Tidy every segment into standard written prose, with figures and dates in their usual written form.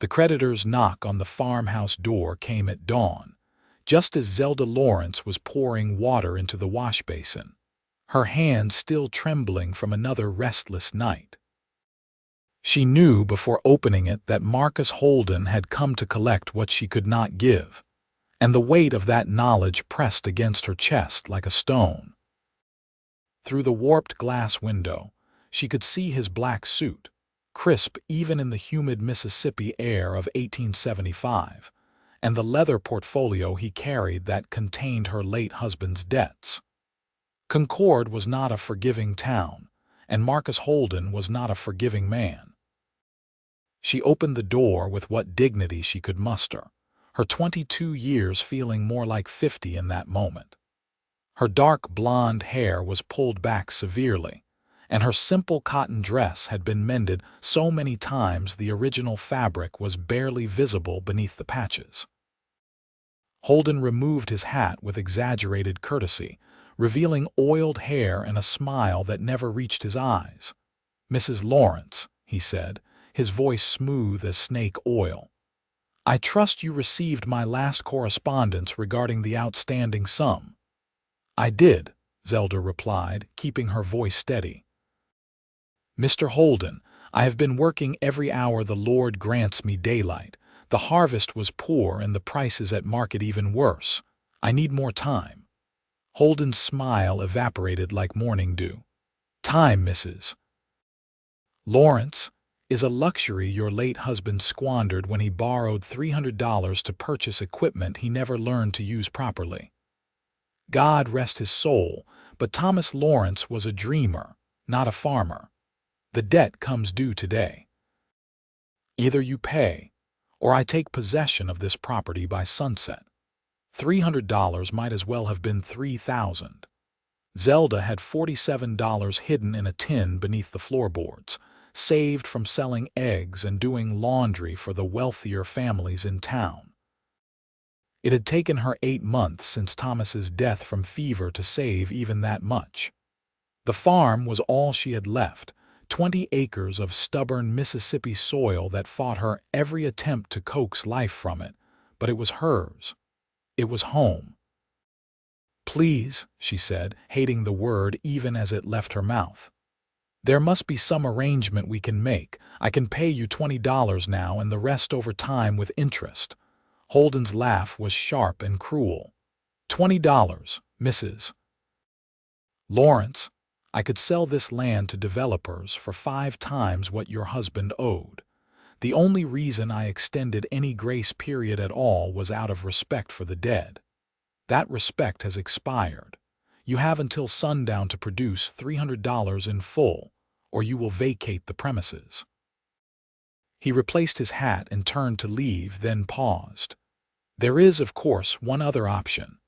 The creditor's knock on the farmhouse door came at dawn, just as Zelda Lawrence was pouring water into the wash basin, her hands still trembling from another restless night. She knew before opening it that Marcus Holden had come to collect what she could not give, and the weight of that knowledge pressed against her chest like a stone. Through the warped glass window, she could see his black suit, crisp even in the humid Mississippi air of 1875, and the leather portfolio he carried that contained her late husband's debts. Concord was not a forgiving town, and Marcus Holden was not a forgiving man. She opened the door with what dignity she could muster, her 22 years feeling more like 50 in that moment. Her dark blonde hair was pulled back severely, and her simple cotton dress had been mended so many times the original fabric was barely visible beneath the patches. Holden removed his hat with exaggerated courtesy, revealing oiled hair and a smile that never reached his eyes. "Mrs. Lawrence," he said, his voice smooth as snake oil, "I trust you received my last correspondence regarding the outstanding sum." "I did," Zelda replied, keeping her voice steady. "Mr. Holden, I have been working every hour the Lord grants me daylight. The harvest was poor and the prices at market even worse. I need more time." Holden's smile evaporated like morning dew. "Time, Mrs. Lawrence, is a luxury your late husband squandered when he borrowed $300 to purchase equipment he never learned to use properly. God rest his soul, but Thomas Lawrence was a dreamer, not a farmer. The debt comes due today. Either you pay, or I take possession of this property by sunset." $300 might as well have been $3,000. Zelda had $47 hidden in a tin beneath the floorboards, saved from selling eggs and doing laundry for the wealthier families in town. It had taken her 8 months since Thomas's death from fever to save even that much. The farm was all she had left, 20 acres of stubborn Mississippi soil that fought her every attempt to coax life from it, but it was hers. It was home. "Please," she said, hating the word even as it left her mouth. "There must be some arrangement we can make. I can pay you $20 now and the rest over time with interest." Holden's laugh was sharp and cruel. $20, Mrs. Lawrence, I could sell this land to developers for 5 times what your husband owed. The only reason I extended any grace period at all was out of respect for the dead. That respect has expired. You have until sundown to produce $300 in full, or you will vacate the premises." He replaced his hat and turned to leave, then paused. "There is, of course, one other option."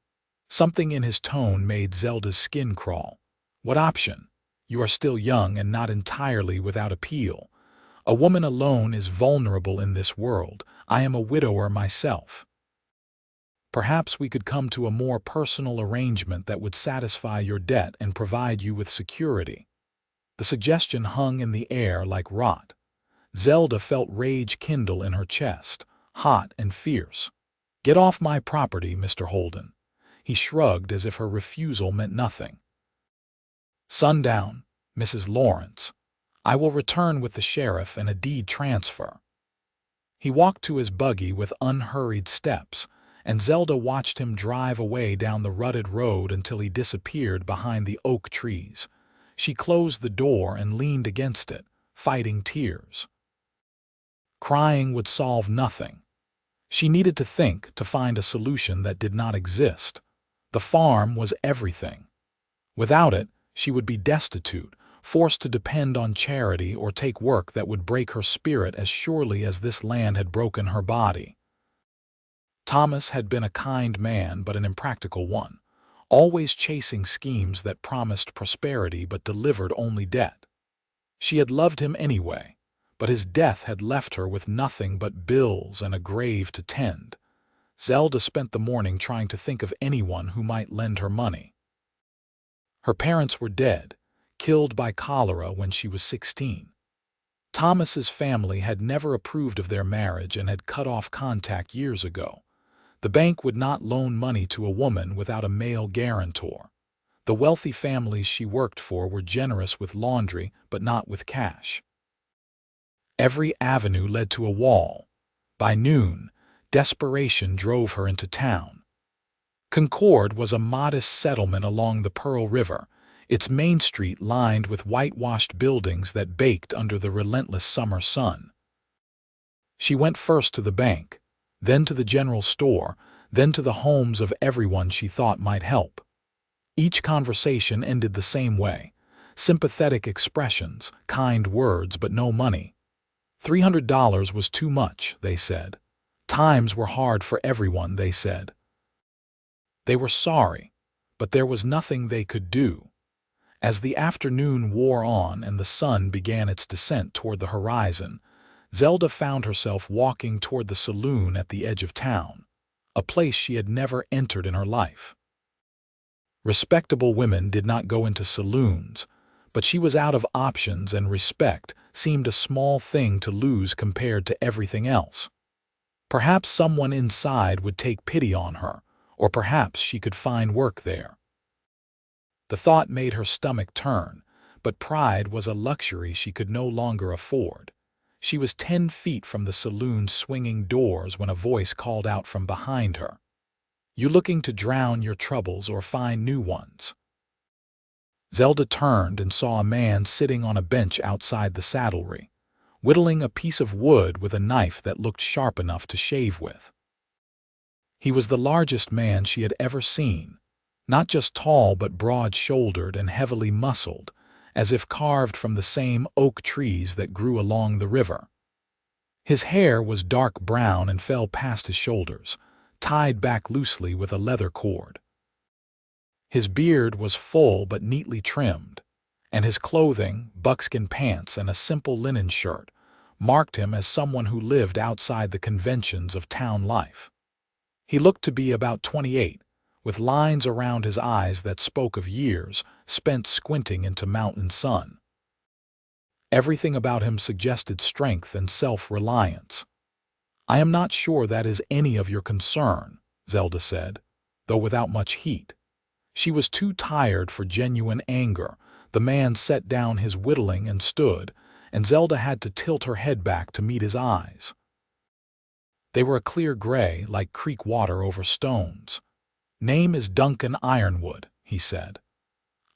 Something in his tone made Zelda's skin crawl. "What option? You are still young and not entirely without appeal. A woman alone is vulnerable in this world. I am a widower myself. Perhaps we could come to a more personal arrangement that would satisfy your debt and provide you with security." The suggestion hung in the air like rot. Zelda felt rage kindle in her chest, hot and fierce. "Get off my property, Mr. Holden." He shrugged as if her refusal meant nothing. "Sundown, Mrs. Lawrence. I will return with the sheriff and a deed transfer." He walked to his buggy with unhurried steps, and Zelda watched him drive away down the rutted road until he disappeared behind the oak trees. She closed the door and leaned against it, fighting tears. Crying would solve nothing. She needed to think to find a solution that did not exist. The farm was everything. Without it, she would be destitute, forced to depend on charity or take work that would break her spirit as surely as this land had broken her body. Thomas had been a kind man but an impractical one, always chasing schemes that promised prosperity but delivered only debt. She had loved him anyway, but his death had left her with nothing but bills and a grave to tend. Zelda spent the morning trying to think of anyone who might lend her money. Her parents were dead, killed by cholera when she was 16. Thomas's family had never approved of their marriage and had cut off contact years ago. The bank would not loan money to a woman without a male guarantor. The wealthy families she worked for were generous with laundry, but not with cash. Every avenue led to a wall. By noon, desperation drove her into town. Concord was a modest settlement along the Pearl River, its main street lined with whitewashed buildings that baked under the relentless summer sun. She went first to the bank, then to the general store, then to the homes of everyone she thought might help. Each conversation ended the same way: sympathetic expressions, kind words, but no money. $300 was too much, they said. Times were hard for everyone, they said. They were sorry, but there was nothing they could do. As the afternoon wore on and the sun began its descent toward the horizon, Zelda found herself walking toward the saloon at the edge of town, a place she had never entered in her life. Respectable women did not go into saloons, but she was out of options, and respect seemed a small thing to lose compared to everything else. Perhaps someone inside would take pity on her, or perhaps she could find work there. The thought made her stomach turn, but pride was a luxury she could no longer afford. She was 10 feet from the saloon's swinging doors when a voice called out from behind her. "You looking to drown your troubles or find new ones?" Zelda turned and saw a man sitting on a bench outside the saddlery, whittling a piece of wood with a knife that looked sharp enough to shave with. He was the largest man she had ever seen, not just tall but broad-shouldered and heavily muscled, as if carved from the same oak trees that grew along the river. His hair was dark brown and fell past his shoulders, tied back loosely with a leather cord. His beard was full but neatly trimmed, and his clothing, buckskin pants and a simple linen shirt, marked him as someone who lived outside the conventions of town life. He looked to be about 28, with lines around his eyes that spoke of years spent squinting into mountain sun. Everything about him suggested strength and self-reliance. "I am not sure that is any of your concern," Zelda said, though without much heat. She was too tired for genuine anger. The man set down his whittling and stood, and Zelda had to tilt her head back to meet his eyes. They were a clear gray, like creek water over stones. "Name is Duncan Ironwood," he said.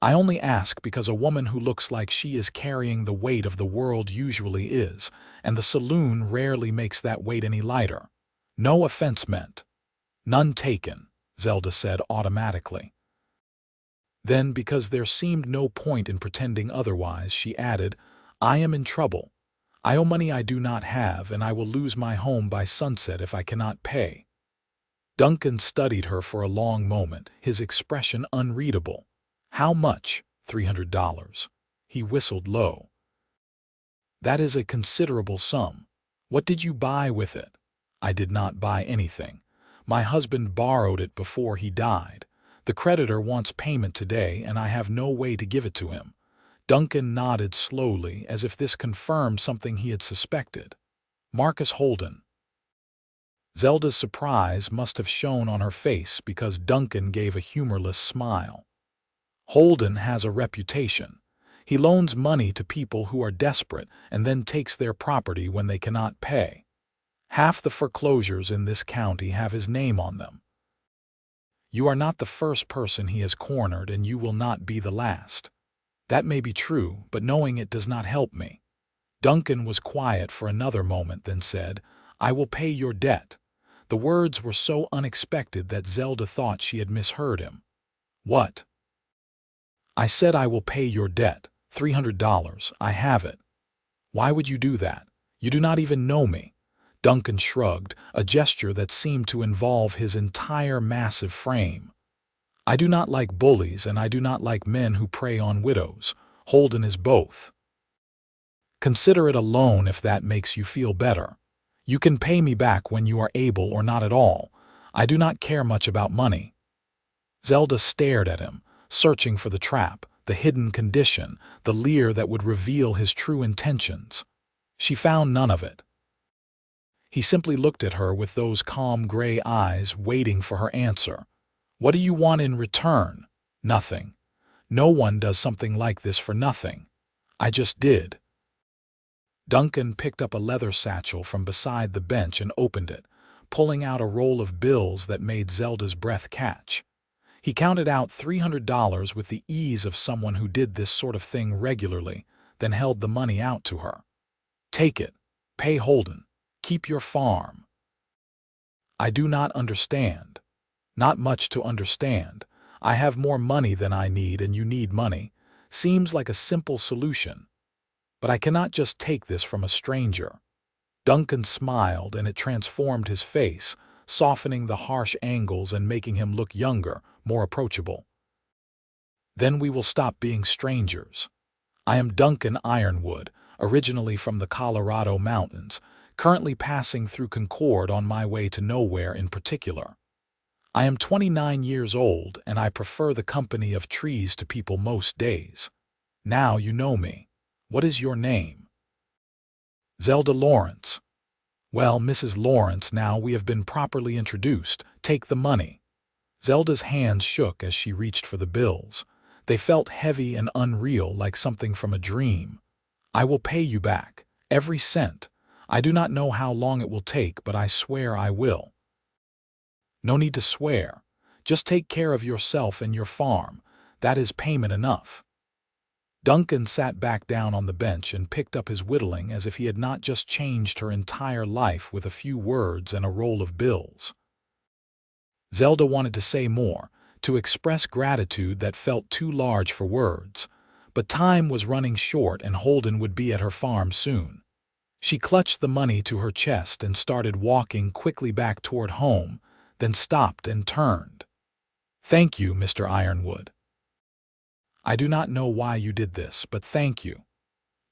"I only ask because a woman who looks like she is carrying the weight of the world usually is, and the saloon rarely makes that weight any lighter. No offense meant." "None taken," Zelda said automatically. Then, because there seemed no point in pretending otherwise, she added, "I am in trouble. I owe money I do not have, and I will lose my home by sunset if I cannot pay." Duncan studied her for a long moment, his expression unreadable. "How much?" $300. He whistled low. "That is a considerable sum. What did you buy with it?" "I did not buy anything. My husband borrowed it before he died. The creditor wants payment today, and I have no way to give it to him." Duncan nodded slowly, as if this confirmed something he had suspected. "Marcus Holden." Zelda's surprise must have shown on her face because Duncan gave a humorless smile. "Holden has a reputation. He loans money to people who are desperate and then takes their property when they cannot pay. Half the foreclosures in this county have his name on them. You are not the first person he has cornered, and you will not be the last." "That may be true, but knowing it does not help me." Duncan was quiet for another moment, then said, "I will pay your debt." The words were so unexpected that Zelda thought she had misheard him. "What?" "I said I will pay your debt. $300. I have it." "Why would you do that? You do not even know me." Duncan shrugged, a gesture that seemed to involve his entire massive frame. "I do not like bullies, and I do not like men who prey on widows. Holden is both. Consider it a loan if that makes you feel better. You can pay me back when you are able or not at all. I do not care much about money." Zelda stared at him, searching for the trap, the hidden condition, the leer that would reveal his true intentions. She found none of it. He simply looked at her with those calm gray eyes, waiting for her answer. What do you want in return? Nothing. No one does something like this for nothing. I just did. Duncan picked up a leather satchel from beside the bench and opened it, pulling out a roll of bills that made Zelda's breath catch. He counted out $300 with the ease of someone who did this sort of thing regularly, then held the money out to her. Take it. Pay Holden. Keep your farm. I do not understand. Not much to understand. I have more money than I need and you need money. Seems like a simple solution. But I cannot just take this from a stranger. Duncan smiled and it transformed his face, softening the harsh angles and making him look younger, more approachable. Then we will stop being strangers. I am Duncan Ironwood, originally from the Colorado mountains, currently passing through Concord on my way to nowhere in particular. I am 29 years old and I prefer the company of trees to people most days. Now you know me. What is your name? Zelda Lawrence. Well, Mrs. Lawrence, now we have been properly introduced. Take the money. Zelda's hands shook as she reached for the bills. They felt heavy and unreal, like something from a dream. I will pay you back. Every cent. I do not know how long it will take, but I swear I will. No need to swear. Just take care of yourself and your farm. That is payment enough. Duncan sat back down on the bench and picked up his whittling as if he had not just changed her entire life with a few words and a roll of bills. Zelda wanted to say more, to express gratitude that felt too large for words, but time was running short and Holden would be at her farm soon. She clutched the money to her chest and started walking quickly back toward home, then stopped and turned. Thank you, Mr. Ironwood. I do not know why you did this, but thank you.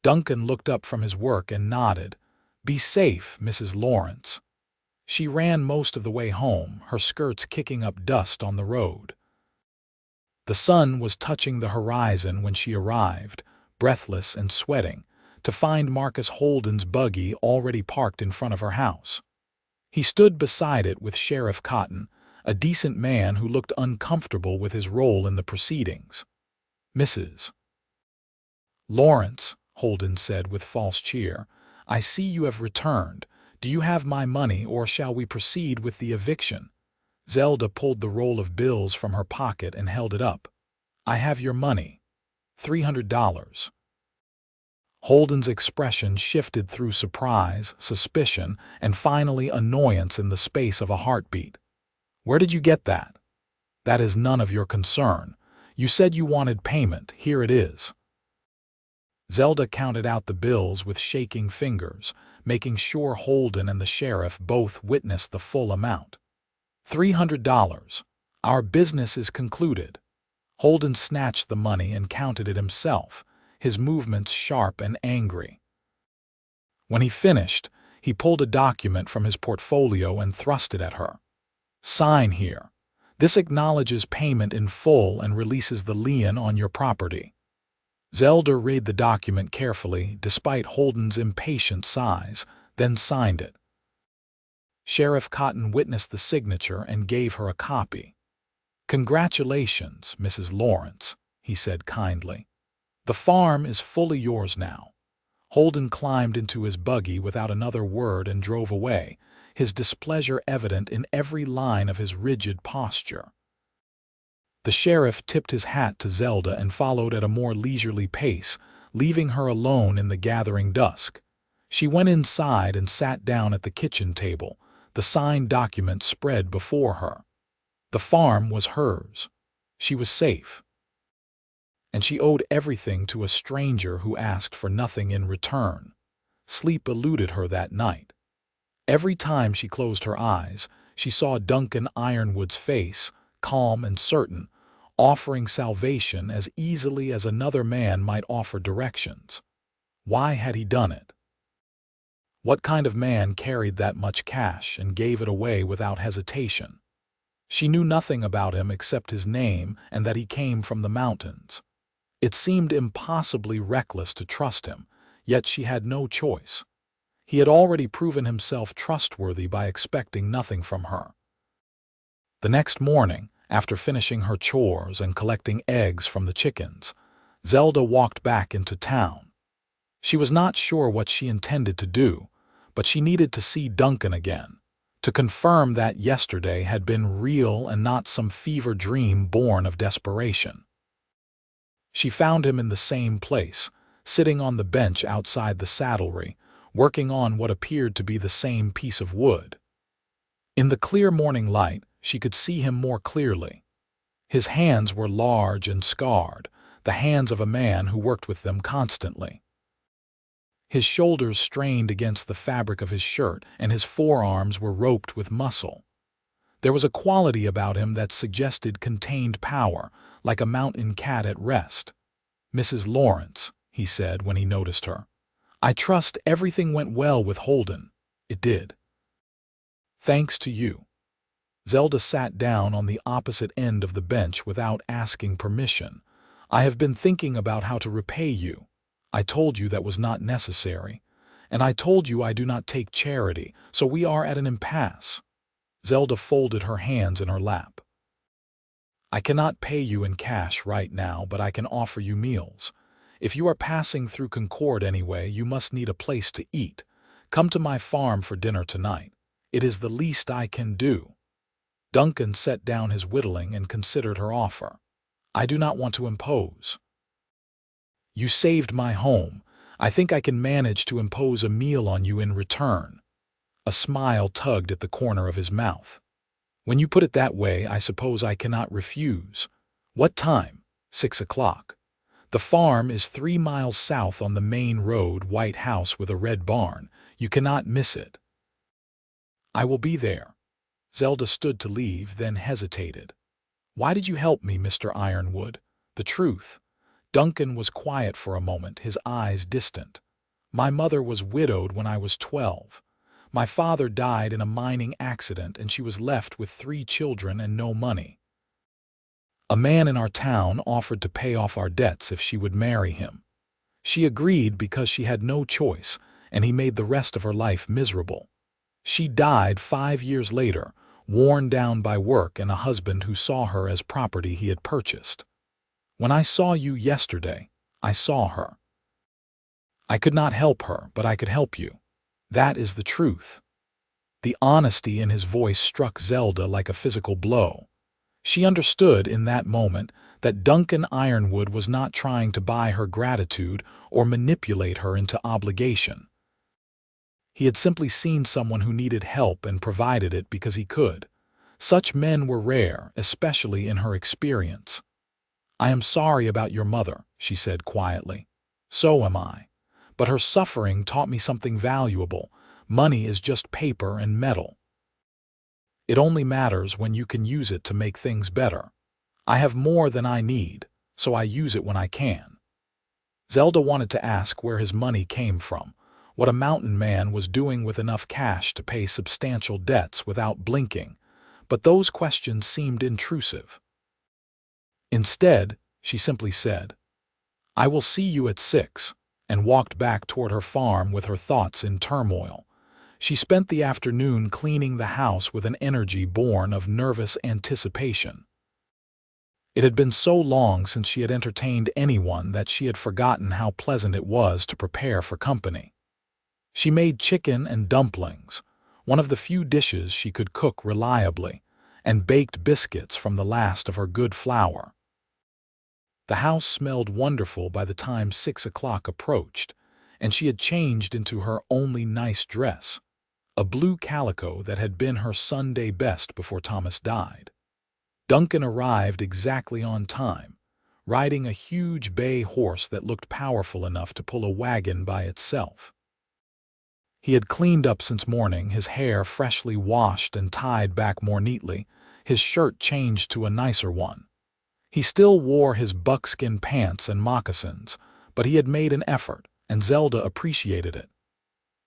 Duncan looked up from his work and nodded. Be safe, Mrs. Lawrence. She ran most of the way home, her skirts kicking up dust on the road. The sun was touching the horizon when she arrived, breathless and sweating, to find Marcus Holden's buggy already parked in front of her house. He stood beside it with Sheriff Cotton, a decent man who looked uncomfortable with his role in the proceedings. Mrs. Lawrence, Holden said with false cheer, I see you have returned. Do you have my money or shall we proceed with the eviction? Zelda pulled the roll of bills from her pocket and held it up. I have your money. $300. Holden's expression shifted through surprise, suspicion, and finally annoyance in the space of a heartbeat. Where did you get that? That is none of your concern. You said you wanted payment. Here it is. Zelda counted out the bills with shaking fingers, making sure Holden and the sheriff both witnessed the full amount. $300. Our business is concluded. Holden snatched the money and counted it himself, his movements sharp and angry. When he finished, he pulled a document from his portfolio and thrust it at her. Sign here. This acknowledges payment in full and releases the lien on your property. Zelda read the document carefully, despite Holden's impatient sighs, then signed it. Sheriff Cotton witnessed the signature and gave her a copy. Congratulations, Mrs. Lawrence, he said kindly. The farm is fully yours now. Holden climbed into his buggy without another word and drove away, his displeasure evident in every line of his rigid posture. The sheriff tipped his hat to Zelda and followed at a more leisurely pace, leaving her alone in the gathering dusk. She went inside and sat down at the kitchen table, the signed document spread before her. The farm was hers. She was safe. And she owed everything to a stranger who asked for nothing in return. Sleep eluded her that night. Every time she closed her eyes, she saw Duncan Ironwood's face, calm and certain, offering salvation as easily as another man might offer directions. Why had he done it? What kind of man carried that much cash and gave it away without hesitation? She knew nothing about him except his name and that he came from the mountains. It seemed impossibly reckless to trust him, yet she had no choice. He had already proven himself trustworthy by expecting nothing from her. The next morning, after finishing her chores and collecting eggs from the chickens, Zelda walked back into town. She was not sure what she intended to do, but she needed to see Duncan again, to confirm that yesterday had been real and not some fever dream born of desperation. She found him in the same place, sitting on the bench outside the saddlery, working on what appeared to be the same piece of wood. In the clear morning light, she could see him more clearly. His hands were large and scarred, the hands of a man who worked with them constantly. His shoulders strained against the fabric of his shirt, and his forearms were roped with muscle. There was a quality about him that suggested contained power, like a mountain cat at rest. "Mrs. Lawrence," he said when he noticed her, "I trust everything went well with Holden." "It did." "Thanks to you." Zelda sat down on the opposite end of the bench without asking permission. "I have been thinking about how to repay you. I told you that was not necessary, and I told you I do not take charity, so we are at an impasse." Zelda folded her hands in her lap. "I cannot pay you in cash right now, but I can offer you meals. If you are passing through Concord anyway, you must need a place to eat. Come to my farm for dinner tonight. It is the least I can do." Duncan set down his whittling and considered her offer. "I do not want to impose." "You saved my home. I think I can manage to impose a meal on you in return." A smile tugged at the corner of his mouth. "When you put it that way, I suppose I cannot refuse. What time?" 6 o'clock. "The farm is 3 miles south on the main road, white house with a red barn. You cannot miss it." "I will be there." Zelda stood to leave, then hesitated. "Why did you help me, Mr. Ironwood? The truth." Duncan was quiet for a moment, his eyes distant. "My mother was widowed when I was 12. My father died in a mining accident, and she was left with 3 children and no money. A man in our town offered to pay off our debts if she would marry him. She agreed because she had no choice, and he made the rest of her life miserable. She died 5 years later, worn down by work and a husband who saw her as property he had purchased. When I saw you yesterday, I saw her. I could not help her, but I could help you. That is the truth." The honesty in his voice struck Zelda like a physical blow. She understood in that moment that Duncan Ironwood was not trying to buy her gratitude or manipulate her into obligation. He had simply seen someone who needed help and provided it because he could. Such men were rare, especially in her experience. "I am sorry about your mother," she said quietly. "So am I. But her suffering taught me something valuable. Money is just paper and metal. It only matters when you can use it to make things better. I have more than I need, so I use it when I can." Zelda wanted to ask where his money came from, what a mountain man was doing with enough cash to pay substantial debts without blinking, but those questions seemed intrusive. Instead, she simply said, "I will see you at 6, and walked back toward her farm with her thoughts in turmoil. She spent the afternoon cleaning the house with an energy born of nervous anticipation. It had been so long since she had entertained anyone that she had forgotten how pleasant it was to prepare for company. She made chicken and dumplings, one of the few dishes she could cook reliably, and baked biscuits from the last of her good flour. The house smelled wonderful by the time 6 o'clock approached, and she had changed into her only nice dress, a blue calico that had been her Sunday best before Thomas died. Duncan arrived exactly on time, riding a huge bay horse that looked powerful enough to pull a wagon by itself. He had cleaned up since morning, his hair freshly washed and tied back more neatly, his shirt changed to a nicer one. He still wore his buckskin pants and moccasins, but he had made an effort, and Zelda appreciated it.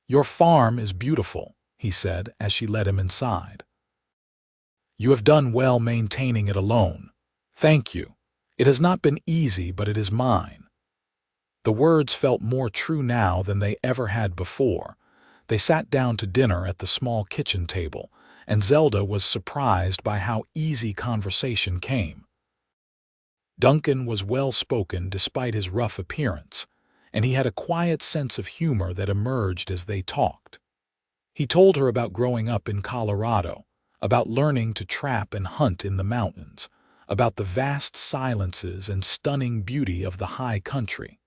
"Your farm is beautiful," he said as she led him inside. "You have done well maintaining it alone. Thank you. It has not been easy, but it is mine." The words felt more true now than they ever had before. They sat down to dinner at the small kitchen table, and Zelda was surprised by how easy conversation came. Duncan was well-spoken despite his rough appearance, and he had a quiet sense of humor that emerged as they talked. He told her about growing up in Colorado, about learning to trap and hunt in the mountains, about the vast silences and stunning beauty of the high country.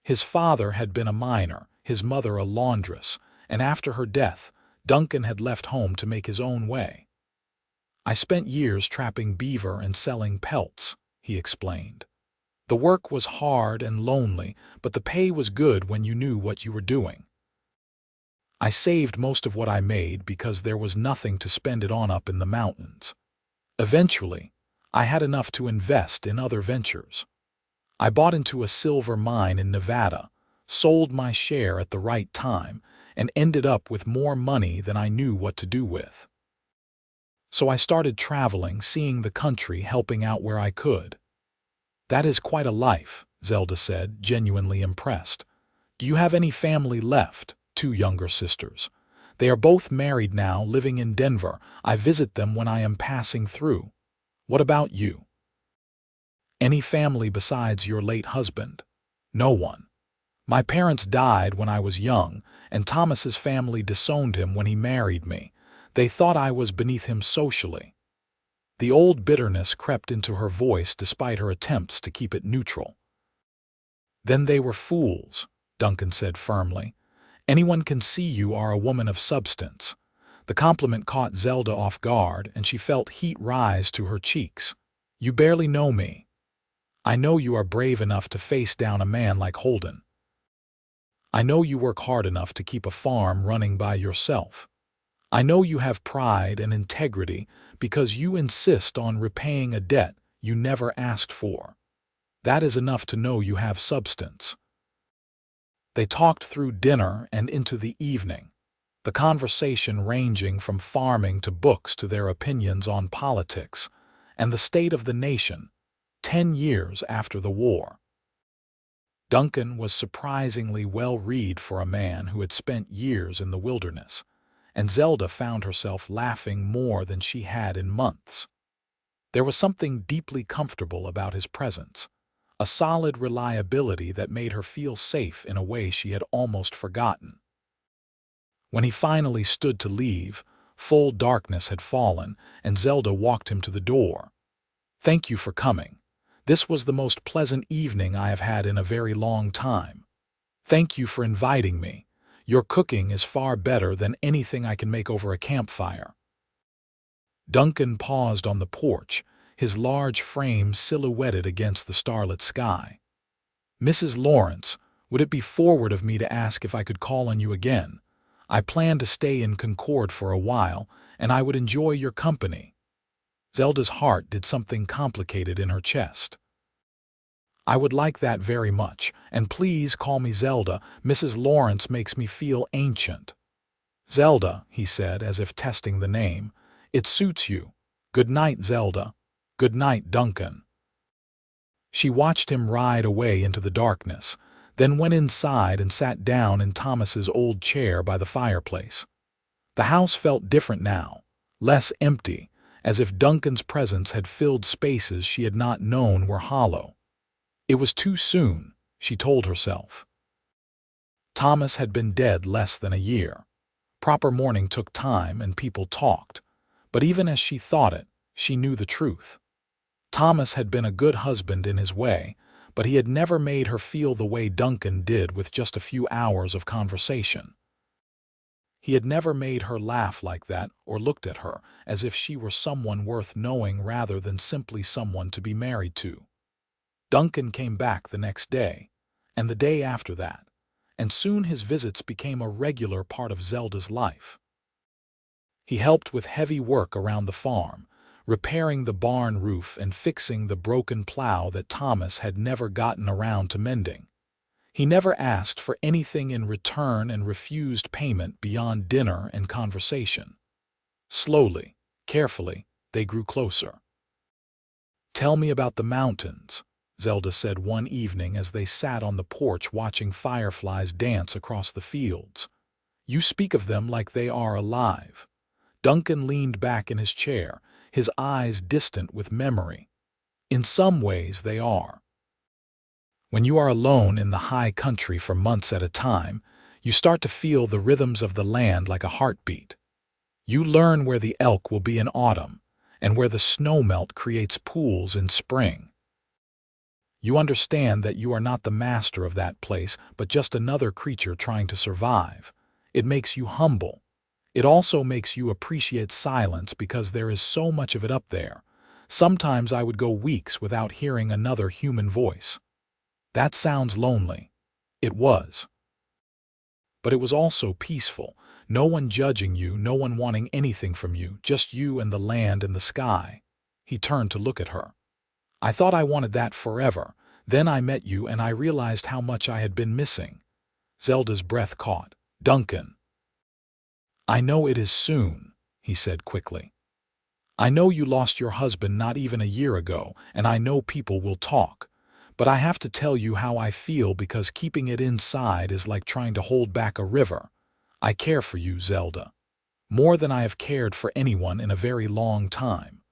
His father had been a miner, his mother a laundress, and after her death, Duncan had left home to make his own way. "I spent years trapping beaver and selling pelts," he explained. "The work was hard and lonely, but the pay was good when you knew what you were doing. I saved most of what I made because there was nothing to spend it on up in the mountains. Eventually, I had enough to invest in other ventures. I bought into a silver mine in Nevada, sold my share at the right time, and ended up with more money than I knew what to do with. So I started traveling, seeing the country, helping out where I could." "That is quite a life," Zelda said, genuinely impressed. "Do you have any family left?" "Two younger sisters. They are both married now, living in Denver. I visit them when I am passing through. What about you?" "Any family besides your late husband?" "No one. My parents died when I was young, and Thomas's family disowned him when he married me. They thought I was beneath him socially." The old bitterness crept into her voice despite her attempts to keep it neutral. "Then they were fools," Duncan said firmly. "Anyone can see you are a woman of substance." The compliment caught Zelda off guard, and she felt heat rise to her cheeks. "You barely know me. I know you are brave enough to face down a man like Holden. I know you work hard enough to keep a farm running by yourself. I know you have pride and integrity because you insist on repaying a debt you never asked for. That is enough to know you have substance." They talked through dinner and into the evening, the conversation ranging from farming to books to their opinions on politics and the state of the nation 10 years after the war. Duncan was surprisingly well-read for a man who had spent years in the wilderness, and Zelda found herself laughing more than she had in months. There was something deeply comfortable about his presence, a solid reliability that made her feel safe in a way she had almost forgotten. When he finally stood to leave, full darkness had fallen, and Zelda walked him to the door. "Thank you for coming. This was the most pleasant evening I have had in a very long time. Thank you for inviting me. Your cooking is far better than anything I can make over a campfire." Duncan paused on the porch, his large frame silhouetted against the starlit sky. "Mrs. Lawrence, would it be forward of me to ask if I could call on you again? I plan to stay in Concord for a while, and I would enjoy your company." Zelda's heart did something complicated in her chest. "I would like that very much, and please call me Zelda. Mrs. Lawrence makes me feel ancient." "Zelda," he said, as if testing the name. "It suits you. Good night, Zelda." "Good night, Duncan." She watched him ride away into the darkness, then went inside and sat down in Thomas's old chair by the fireplace. The house felt different now, less empty, as if Duncan's presence had filled spaces she had not known were hollow. It was too soon, she told herself. Thomas had been dead less than a year. Proper mourning took time and people talked, but even as she thought it, she knew the truth. Thomas had been a good husband in his way, but he had never made her feel the way Duncan did with just a few hours of conversation. He had never made her laugh like that or looked at her as if she were someone worth knowing rather than simply someone to be married to. Duncan came back the next day, and the day after that, and soon his visits became a regular part of Zelda's life. He helped with heavy work around the farm, repairing the barn roof and fixing the broken plow that Thomas had never gotten around to mending. He never asked for anything in return and refused payment beyond dinner and conversation. Slowly, carefully, they grew closer. "Tell me about the mountains," Zelda said one evening as they sat on the porch watching fireflies dance across the fields. You speak of them like they are alive." Duncan leaned back in his chair, his eyes distant with memory. "In some ways they are. When you are alone in the high country for months at a time, you start to feel the rhythms of the land like a heartbeat. You learn where the elk will be in autumn, and where the snowmelt creates pools in spring. You understand that you are not the master of that place, but just another creature trying to survive. It makes you humble. It also makes you appreciate silence because there is so much of it up there. Sometimes I would go weeks without hearing another human voice. That sounds lonely." It was. But it was also peaceful. No one judging you, no one wanting anything from you, just you and the land and the sky. He turned to look at her. "I thought I wanted that forever. Then I met you and I realized how much I had been missing." Zelda's breath caught. "Duncan." "I know it is soon," he said quickly. "I know you lost your husband not even a year ago, and I know people will talk. But I have to tell you how I feel because keeping it inside is like trying to hold back a river. I care for you, Zelda. More than I have cared for anyone in a very long time.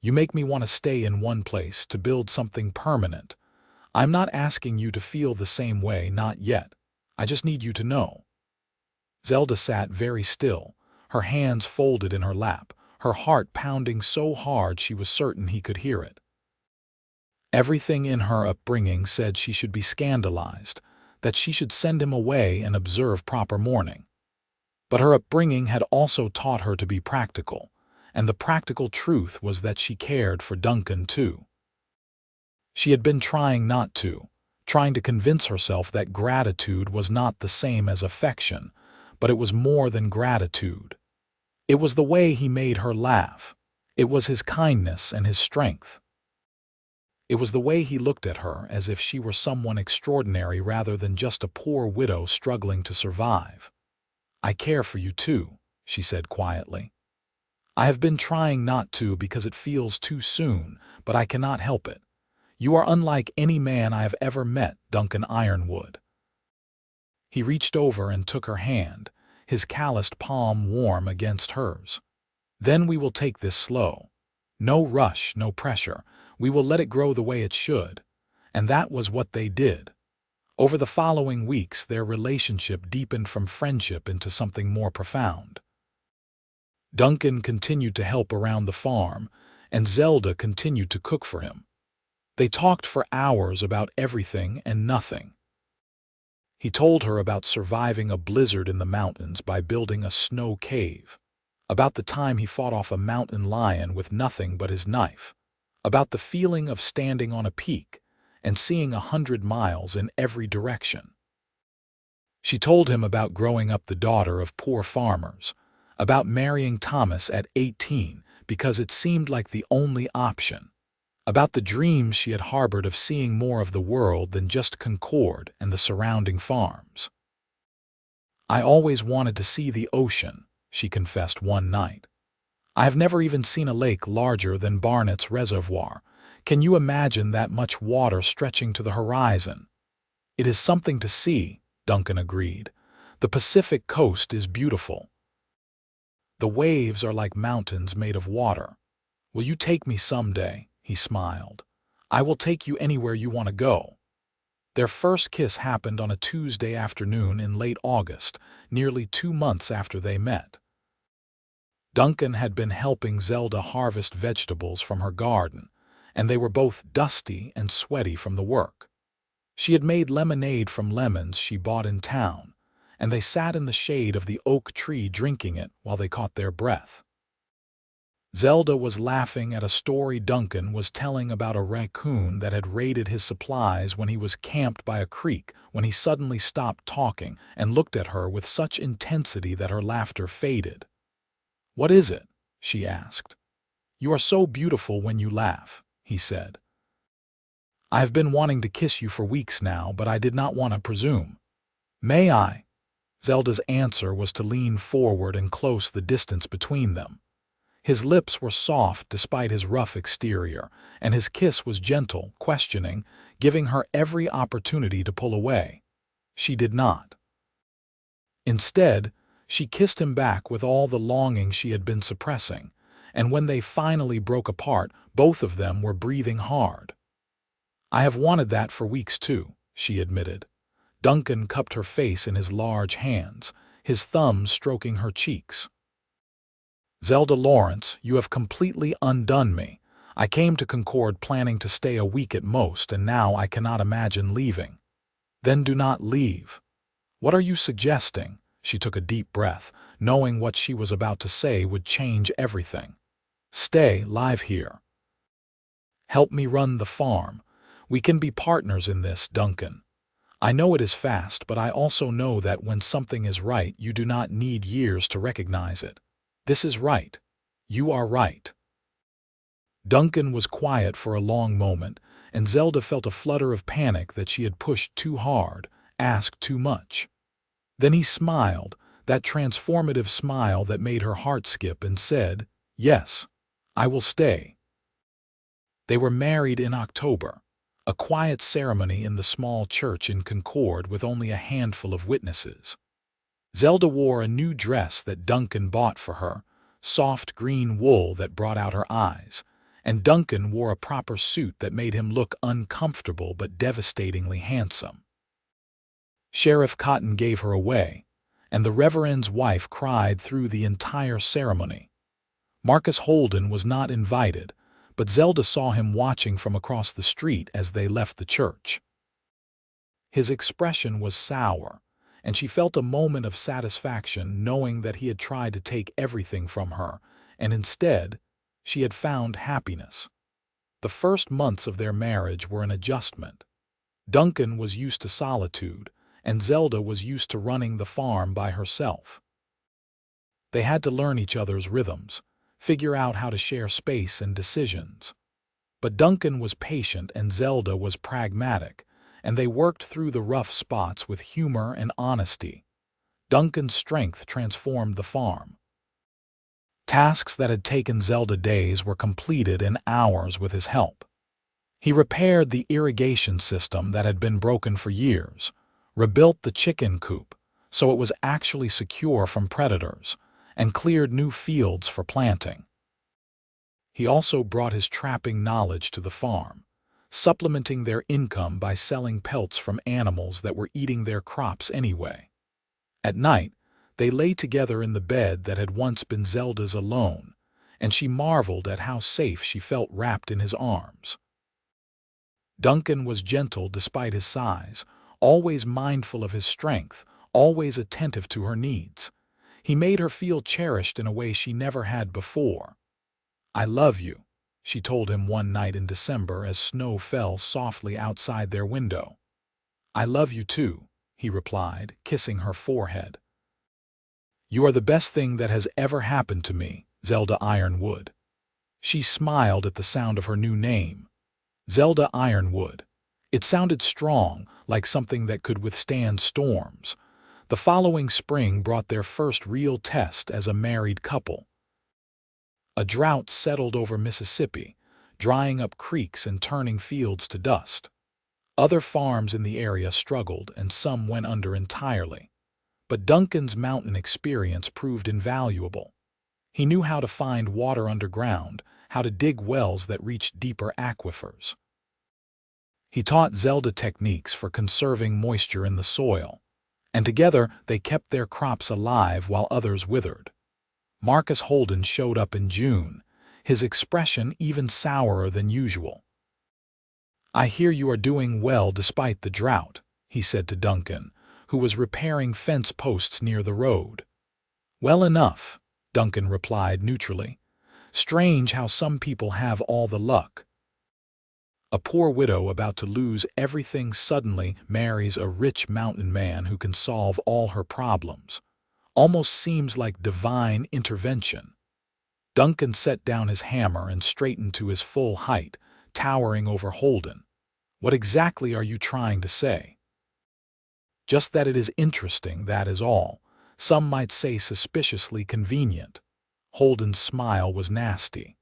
You make me want to stay in one place, to build something permanent. I'm not asking you to feel the same way, not yet. I just need you to know." Zelda sat very still, her hands folded in her lap, her heart pounding so hard she was certain he could hear it. Everything in her upbringing said she should be scandalized, that she should send him away and observe proper mourning. But her upbringing had also taught her to be practical, and the practical truth was that she cared for Duncan too. She had been trying not to, trying to convince herself that gratitude was not the same as affection, but it was more than gratitude. It was the way he made her laugh. It was his kindness and his strength. It was the way he looked at her as if she were someone extraordinary rather than just a poor widow struggling to survive. "I care for you too," she said quietly. "I have been trying not to because it feels too soon, but I cannot help it. You are unlike any man I have ever met, Duncan Ironwood." He reached over and took her hand, his calloused palm warm against hers. "Then we will take this slow. No rush, no pressure. We will let it grow the way it should." And that was what they did. Over the following weeks, their relationship deepened from friendship into something more profound. Duncan continued to help around the farm, and Zelda continued to cook for him. They talked for hours about everything and nothing. He told her about surviving a blizzard in the mountains by building a snow cave, about the time he fought off a mountain lion with nothing but his knife, about the feeling of standing on a peak and seeing 100 miles in every direction. She told him about growing up the daughter of poor farmers, about marrying Thomas at 18 because it seemed like the only option, about the dreams she had harbored of seeing more of the world than just Concord and the surrounding farms. "I always wanted to see the ocean," she confessed one night. "I have never even seen a lake larger than Barnett's Reservoir. Can you imagine that much water stretching to the horizon?" "It is something to see," Duncan agreed. "The Pacific coast is beautiful. The waves are like mountains made of water. Will you take me someday?" He smiled. "I will take you anywhere you want to go." Their first kiss happened on a Tuesday afternoon in late August, nearly 2 months after they met. Duncan had been helping Zelda harvest vegetables from her garden, and they were both dusty and sweaty from the work. She had made lemonade from lemons she bought in town, and they sat in the shade of the oak tree drinking it while they caught their breath. Zelda was laughing at a story Duncan was telling about a raccoon that had raided his supplies when he was camped by a creek, when he suddenly stopped talking and looked at her with such intensity that her laughter faded. "What is it?" she asked. "You are so beautiful when you laugh," he said. "I have been wanting to kiss you for weeks now, but I did not want to presume. May I?" Zelda's answer was to lean forward and close the distance between them. His lips were soft despite his rough exterior, and his kiss was gentle, questioning, giving her every opportunity to pull away. She did not. Instead, she kissed him back with all the longing she had been suppressing, and when they finally broke apart, both of them were breathing hard. "I have wanted that for weeks too," she admitted. Duncan cupped her face in his large hands, his thumbs stroking her cheeks. "Zelda Lawrence, you have completely undone me. I came to Concord planning to stay a week at most, and now I cannot imagine leaving." "Then do not leave." "What are you suggesting?" She took a deep breath, knowing what she was about to say would change everything. "Stay live here. Help me run the farm. We can be partners in this, Duncan. I know it is fast, but I also know that when something is right, you do not need years to recognize it. This is right. You are right." Duncan was quiet for a long moment, and Zelda felt a flutter of panic that she had pushed too hard, asked too much. Then he smiled, that transformative smile that made her heart skip, and said, "Yes, I will stay." They were married in October, a quiet ceremony in the small church in Concord with only a handful of witnesses. Zelda wore a new dress that Duncan bought for her, soft green wool that brought out her eyes, and Duncan wore a proper suit that made him look uncomfortable but devastatingly handsome. Sheriff Cotton gave her away, and the Reverend's wife cried through the entire ceremony. Marcus Holden was not invited, but Zelda saw him watching from across the street as they left the church. His expression was sour, and she felt a moment of satisfaction knowing that he had tried to take everything from her, and instead, she had found happiness. The first months of their marriage were an adjustment. Duncan was used to solitude, and Zelda was used to running the farm by herself. They had to learn each other's rhythms, figure out how to share space and decisions. But Duncan was patient and Zelda was pragmatic, and they worked through the rough spots with humor and honesty. Duncan's strength transformed the farm. Tasks that had taken Zelda days were completed in hours with his help. He repaired the irrigation system that had been broken for years, rebuilt the chicken coop so it was actually secure from predators, and cleared new fields for planting. He also brought his trapping knowledge to the farm, supplementing their income by selling pelts from animals that were eating their crops anyway. At night, they lay together in the bed that had once been Zelda's alone, and she marveled at how safe she felt wrapped in his arms. Duncan was gentle despite his size, always mindful of his strength, always attentive to her needs. He made her feel cherished in a way she never had before. "I love you," she told him one night in December as snow fell softly outside their window. "I love you too," he replied, kissing her forehead. "You are the best thing that has ever happened to me, Zelda Ironwood." She smiled at the sound of her new name. Zelda Ironwood. It sounded strong, like something that could withstand storms. The following spring brought their first real test as a married couple. A drought settled over Mississippi, drying up creeks and turning fields to dust. Other farms in the area struggled, and some went under entirely. But Duncan's mountain experience proved invaluable. He knew how to find water underground, how to dig wells that reached deeper aquifers. He taught Zelda techniques for conserving moisture in the soil, and together they kept their crops alive while others withered. Marcus Holden showed up in June, his expression even sourer than usual. "I hear you are doing well despite the drought," he said to Duncan, who was repairing fence posts near the road. "Well enough," Duncan replied neutrally. "Strange how some people have all the luck. A poor widow about to lose everything suddenly marries a rich mountain man who can solve all her problems. Almost seems like divine intervention." Duncan set down his hammer and straightened to his full height, towering over Holden. "What exactly are you trying to say?" "Just that it is interesting, that is all. Some might say suspiciously convenient." Holden's smile was nasty.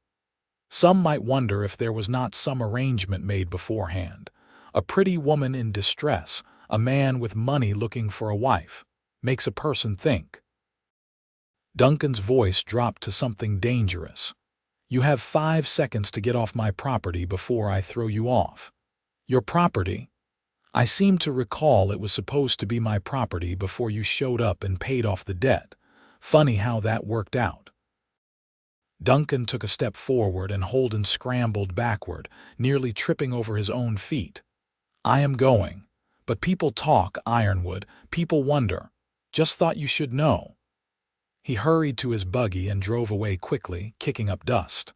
"Some might wonder if there was not some arrangement made beforehand. A pretty woman in distress, a man with money looking for a wife. makes a person think. Duncan's voice dropped to something dangerous. You have 5 seconds to get off my property before I throw you off. Your property? I seem to recall it was supposed to be my property before you showed up and paid off the debt. Funny how that worked out. Duncan took a step forward and Holden scrambled backward, nearly tripping over his own feet. I am going. But people talk, Ironwood. People wonder. Just thought you should know. He hurried to his buggy and drove away quickly, kicking up dust.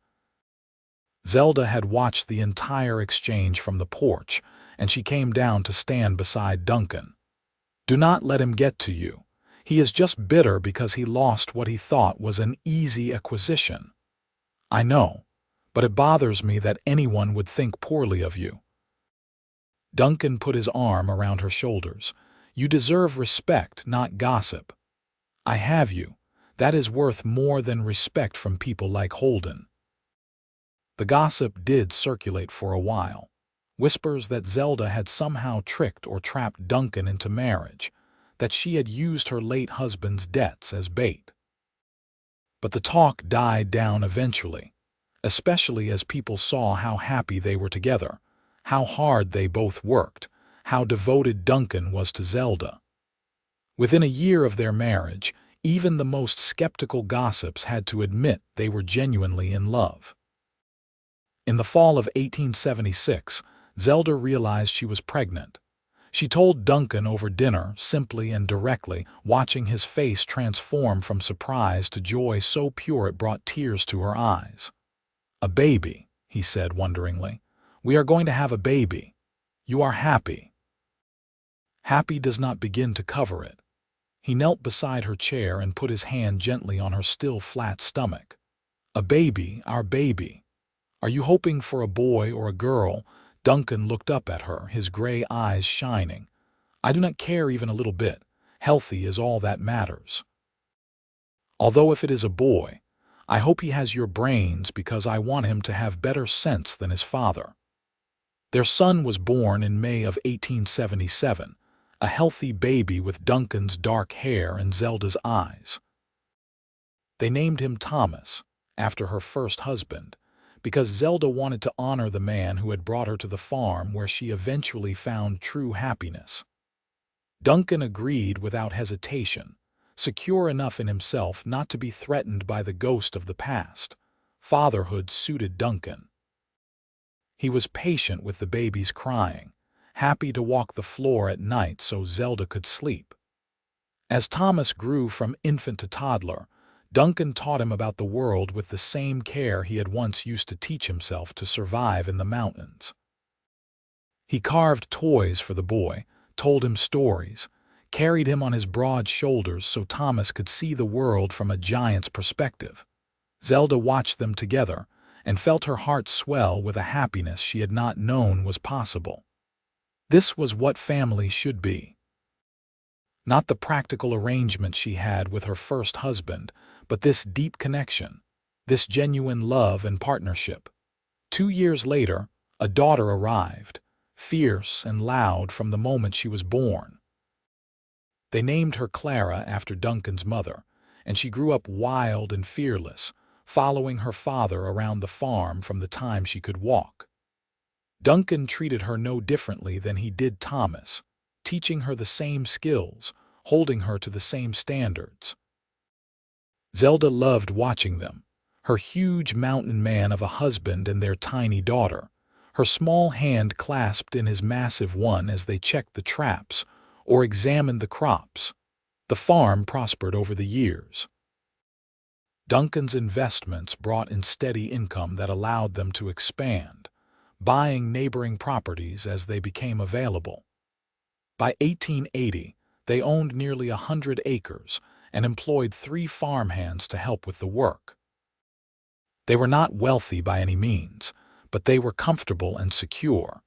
Zelda had watched the entire exchange from the porch, and she came down to stand beside Duncan. Do not let him get to you. He is just bitter because he lost what he thought was an easy acquisition. I know, but it bothers me that anyone would think poorly of you. Duncan put his arm around her shoulders. You deserve respect, not gossip. I have you. That is worth more than respect from people like Holden. The gossip did circulate for a while. Whispers that Zelda had somehow tricked or trapped Duncan into marriage, that she had used her late husband's debts as bait. But the talk died down eventually, especially as people saw how happy they were together, how hard they both worked, how devoted Duncan was to Zelda. Within a year of their marriage, even the most skeptical gossips had to admit they were genuinely in love. In the fall of 1876, Zelda realized she was pregnant. She told Duncan over dinner, simply and directly, watching his face transform from surprise to joy so pure it brought tears to her eyes. A baby, he said wonderingly. We are going to have a baby. You are happy. Happy does not begin to cover it. He knelt beside her chair and put his hand gently on her still flat stomach. A baby, our baby. Are you hoping for a boy or a girl? Duncan looked up at her, his gray eyes shining. I do not care even a little bit. Healthy is all that matters. Although if it is a boy, I hope he has your brains because I want him to have better sense than his father. Their son was born in May of 1877, a healthy baby with Duncan's dark hair and Zelda's eyes. They named him Thomas, after her first husband, because Zelda wanted to honor the man who had brought her to the farm where she eventually found true happiness. Duncan agreed without hesitation, secure enough in himself not to be threatened by the ghost of the past. Fatherhood suited Duncan. He was patient with the baby's crying, happy to walk the floor at night so Zelda could sleep. As Thomas grew from infant to toddler, Duncan taught him about the world with the same care he had once used to teach himself to survive in the mountains. He carved toys for the boy, told him stories, carried him on his broad shoulders so Thomas could see the world from a giant's perspective. Zelda watched them together and felt her heart swell with a happiness she had not known was possible. This was what family should be. Not the practical arrangement she had with her first husband, but this deep connection, this genuine love and partnership. 2 years later, a daughter arrived, fierce and loud from the moment she was born. They named her Clara after Duncan's mother, and she grew up wild and fearless, following her father around the farm from the time she could walk. Duncan treated her no differently than he did Thomas, teaching her the same skills, holding her to the same standards. Zelda loved watching them, her huge mountain man of a husband and their tiny daughter, her small hand clasped in his massive one as they checked the traps or examined the crops. The farm prospered over the years. Duncan's investments brought in steady income that allowed them to expand, buying neighboring properties as they became available. By 1880, they owned nearly 100 acres and employed 3 farmhands to help with the work. They were not wealthy by any means, but they were comfortable and secure,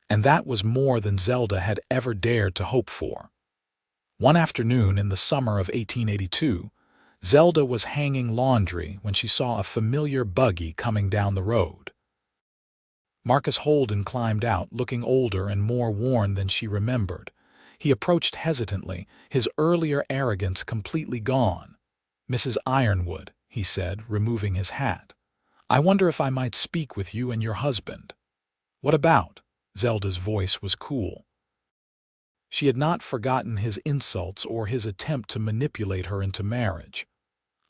and that was more than Zelda had ever dared to hope for. One afternoon in the summer of 1882, Zelda was hanging laundry when she saw a familiar buggy coming down the road. Marcus Holden climbed out, looking older and more worn than she remembered. He approached hesitantly, his earlier arrogance completely gone. "Mrs. Ironwood," he said, removing his hat, "I wonder if I might speak with you and your husband." "What about?" Zelda's voice was cool. She had not forgotten his insults or his attempt to manipulate her into marriage.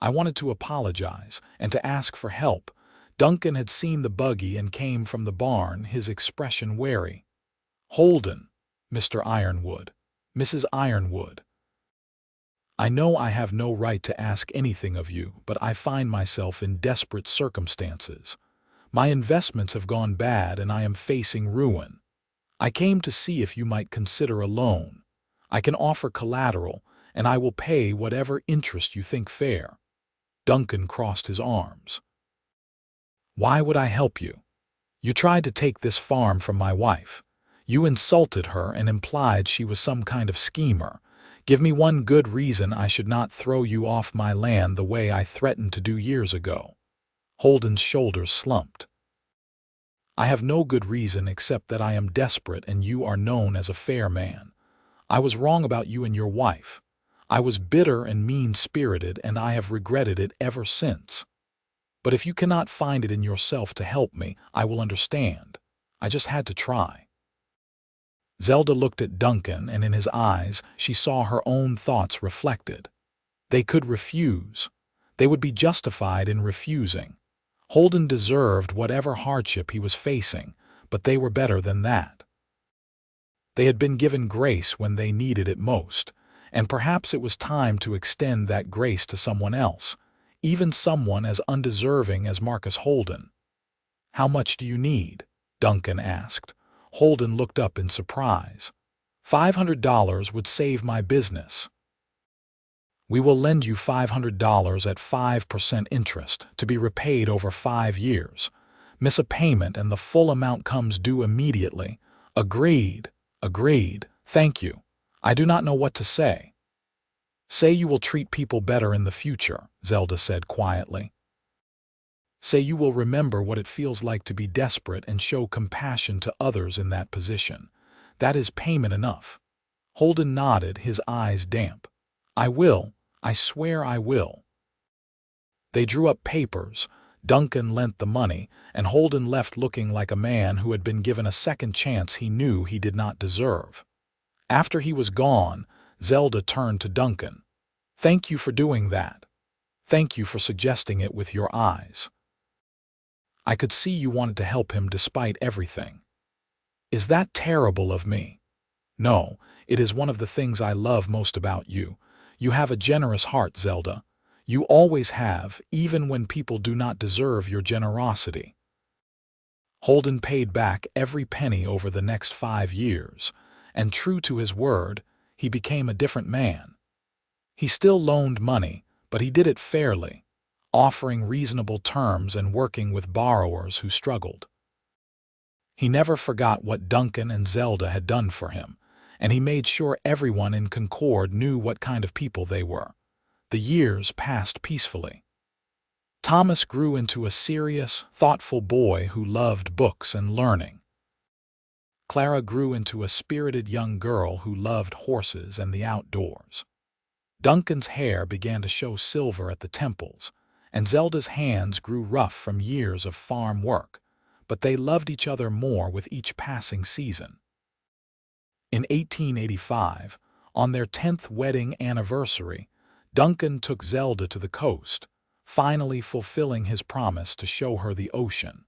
"I wanted to apologize and to ask for help." Duncan had seen the buggy and came from the barn, his expression wary. "Holden, Mr. Ironwood, Mrs. Ironwood. I know I have no right to ask anything of you, but I find myself in desperate circumstances. My investments have gone bad and I am facing ruin. I came to see if you might consider a loan. I can offer collateral, and I will pay whatever interest you think fair." Duncan crossed his arms. "Why would I help you? You tried to take this farm from my wife. You insulted her and implied she was some kind of schemer. Give me one good reason I should not throw you off my land the way I threatened to do years ago." Holden's shoulders slumped. "I have no good reason except that I am desperate and you are known as a fair man. I was wrong about you and your wife. I was bitter and mean-spirited and I have regretted it ever since. But if you cannot find it in yourself to help me, I will understand. I just had to try." Zelda looked at Duncan, and in his eyes she saw her own thoughts reflected. They could refuse. They would be justified in refusing. Holden deserved whatever hardship he was facing, but they were better than that. They had been given grace when they needed it most, and perhaps it was time to extend that grace to someone else, even someone as undeserving as Marcus Holden. "How much do you need?" Duncan asked. Holden looked up in surprise. $500 would save my business." "We will lend you $500 at 5% interest, to be repaid over 5 years. Miss a payment and the full amount comes due immediately." "Agreed, agreed. Thank you. I do not know what to say." "Say you will treat people better in the future," Zelda said quietly. "Say you will remember what it feels like to be desperate and show compassion to others in that position. That is payment enough." Holden nodded, his eyes damp. "I will. I swear I will." They drew up papers. Duncan lent the money, and Holden left looking like a man who had been given a second chance he knew he did not deserve. After he was gone, Zelda turned to Duncan. "Thank you for doing that. Thank you for suggesting it with your eyes. I could see you wanted to help him despite everything. Is that terrible of me? No, it is one of the things I love most about you. You have a generous heart, Zelda. You always have, even when people do not deserve your generosity." Holden paid back every penny over the next 5 years, and true to his word, he became a different man. He still loaned money, but he did it fairly, offering reasonable terms and working with borrowers who struggled. He never forgot what Duncan and Zelda had done for him, and he made sure everyone in Concord knew what kind of people they were. The years passed peacefully. Thomas grew into a serious, thoughtful boy who loved books and learning. Clara grew into a spirited young girl who loved horses and the outdoors. Duncan's hair began to show silver at the temples, and Zelda's hands grew rough from years of farm work, but they loved each other more with each passing season. In 1885, on their 10th wedding anniversary, Duncan took Zelda to the coast, finally fulfilling his promise to show her the ocean.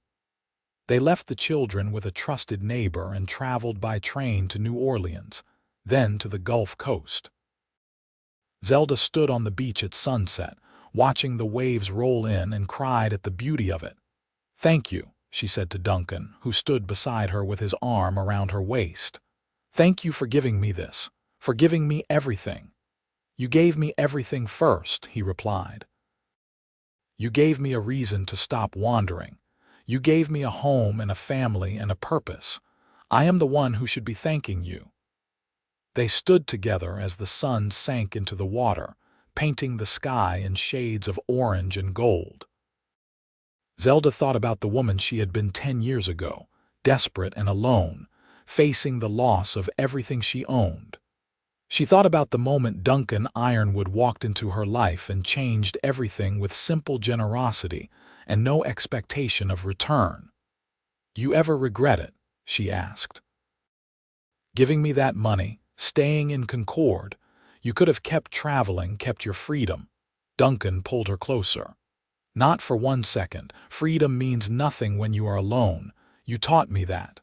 They left the children with a trusted neighbor and traveled by train to New Orleans, then to the Gulf Coast. Zelda stood on the beach at sunset, watching the waves roll in, and cried at the beauty of it. "Thank you," she said to Duncan, who stood beside her with his arm around her waist. "Thank you for giving me this, for giving me everything." "You gave me everything first," he replied. "You gave me a reason to stop wandering. You gave me a home and a family and a purpose. I am the one who should be thanking you." They stood together as the sun sank into the water, painting the sky in shades of orange and gold. Zelda thought about the woman she had been 10 years ago, desperate and alone, facing the loss of everything she owned. She thought about the moment Duncan Ironwood walked into her life and changed everything with simple generosity and no expectation of return. "You ever regret it?" she asked. "Giving me that money, staying in Concord? You could have kept traveling, kept your freedom." Duncan pulled her closer. "Not for 1 second. Freedom means nothing when you are alone. You taught me that.